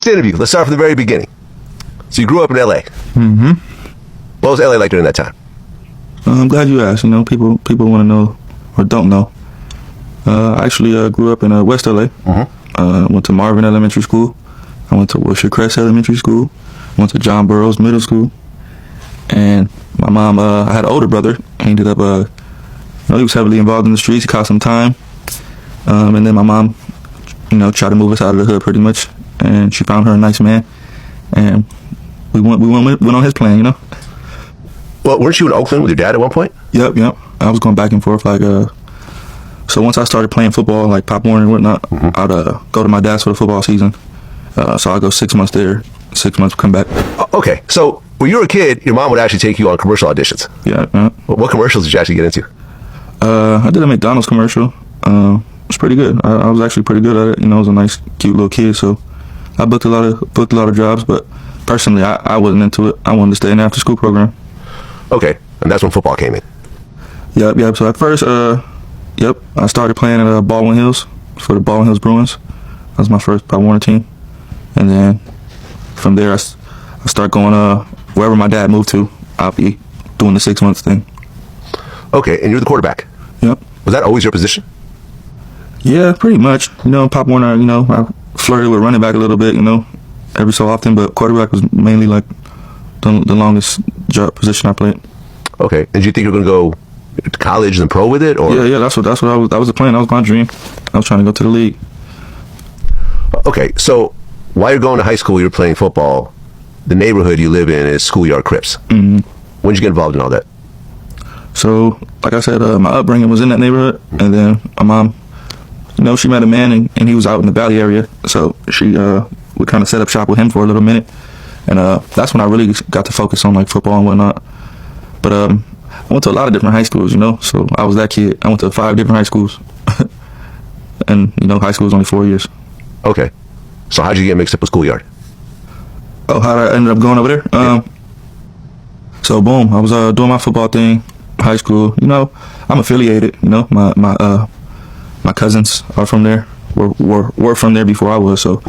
interview. Let's start from the very beginning. So you grew up in L.A. Mm-hmm. What was L.A. like during that time? I'm glad you asked. You know, people want to know or don't know. I actually grew up in West LA. Went to Marvin Elementary School. I went to Wilshire Crest Elementary School. Went to John Burroughs Middle School. And my mom, I had an older brother. He ended up, he was heavily involved in the streets. He caught some time. And then my mom, tried to move us out of the hood pretty much. And she found her a nice man. And we went on his plan, Well, weren't you in Oakland with your dad at one point? Yep. I was going back and forth so once I started playing football, like Pop Warner and whatnot, I'd go to my dad's for the football season. So I'd go 6 months there, 6 months come back. Okay, so when you were a kid, your mom would actually take you on commercial auditions. Yeah. What commercials did you actually get into? I did a McDonald's commercial. It was pretty good. I was actually pretty good at it. I was a nice, cute little kid, so I booked a lot of jobs. But personally, I wasn't into it. I wanted to stay in the after school program. Okay, and that's when football came in. Yep. So at first, I started playing at Baldwin Hills for the Baldwin Hills Bruins. That was my first Pop Warner team. And then from there, I start going wherever my dad moved to. I'll be doing the 6 months thing. Okay, and you're the quarterback. Yep. Was that always your position? Yeah, pretty much. Pop Warner, I flirted with running back a little bit, every so often, but quarterback was mainly like the longest job position I played. Okay, and do you think you're going to go to college and pro with it? Or? Yeah, that's what that was the plan. That was my dream. I was trying to go to the league. Okay, so while you're going to high school, you're playing football. The neighborhood you live in is Schoolyard Crips. Mm-hmm. When did you get involved in all that? So, like I said, my upbringing was in that neighborhood, and then my mom, she met a man, and he was out in the Valley area, so she would kind of set up shop with him for a little minute, and that's when I really got to focus on like football and whatnot. But I went to a lot of different high schools, so I was that kid. I went to 5 different high schools, and high school was only 4 years. Okay, so how'd you get mixed up with Schoolyard? Oh, how did I end up going over there? Yeah. So boom, I was doing my football thing, high school. I'm affiliated. My cousins are from there. Were from there before I was. So,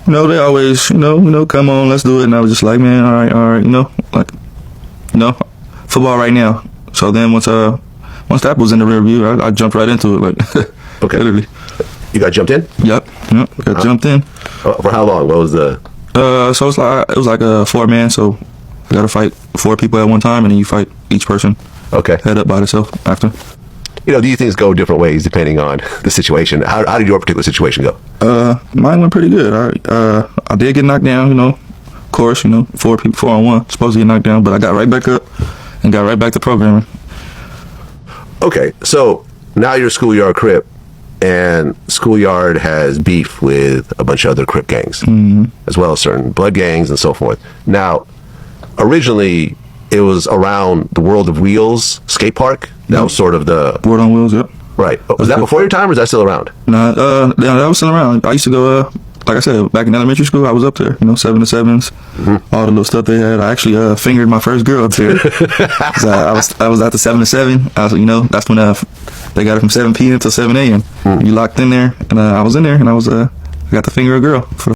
they always, come on, let's do it. And I was just like, man, all right, football right now. So then once that was in the rear view, I jumped right into it, like. Okay. Literally. You got jumped in? Yep. Got jumped in. For how long? What was the? So it was like a 4-man. So you got to fight 4 people at one time, and then you fight each person. Okay. Head up by themselves after. These things go different ways depending on the situation. How did your particular situation go? Mine went pretty good. I did get knocked down, of course, 4 people, 4-on-1, supposed to get knocked down, but I got right back up and got right back to programming. Okay, so now you're a Schoolyard Crip, and Schoolyard has beef with a bunch of other Crip gangs, as well as certain blood gangs and so forth. Now, originally, it was around the World of Wheels skate park. That was sort of the... World on Wheels, yep. Right. Was that before your time, or is that still around? Nah, that was still around. I used to go, like I said, back in elementary school, I was up there, 7 to 7s, all the little stuff they had. I actually fingered my first girl up there. I was at the 7 to 7. I was, that's when they got it from 7 p.m. till 7 a.m. You locked in there, and I was in there, and I got to finger a girl for the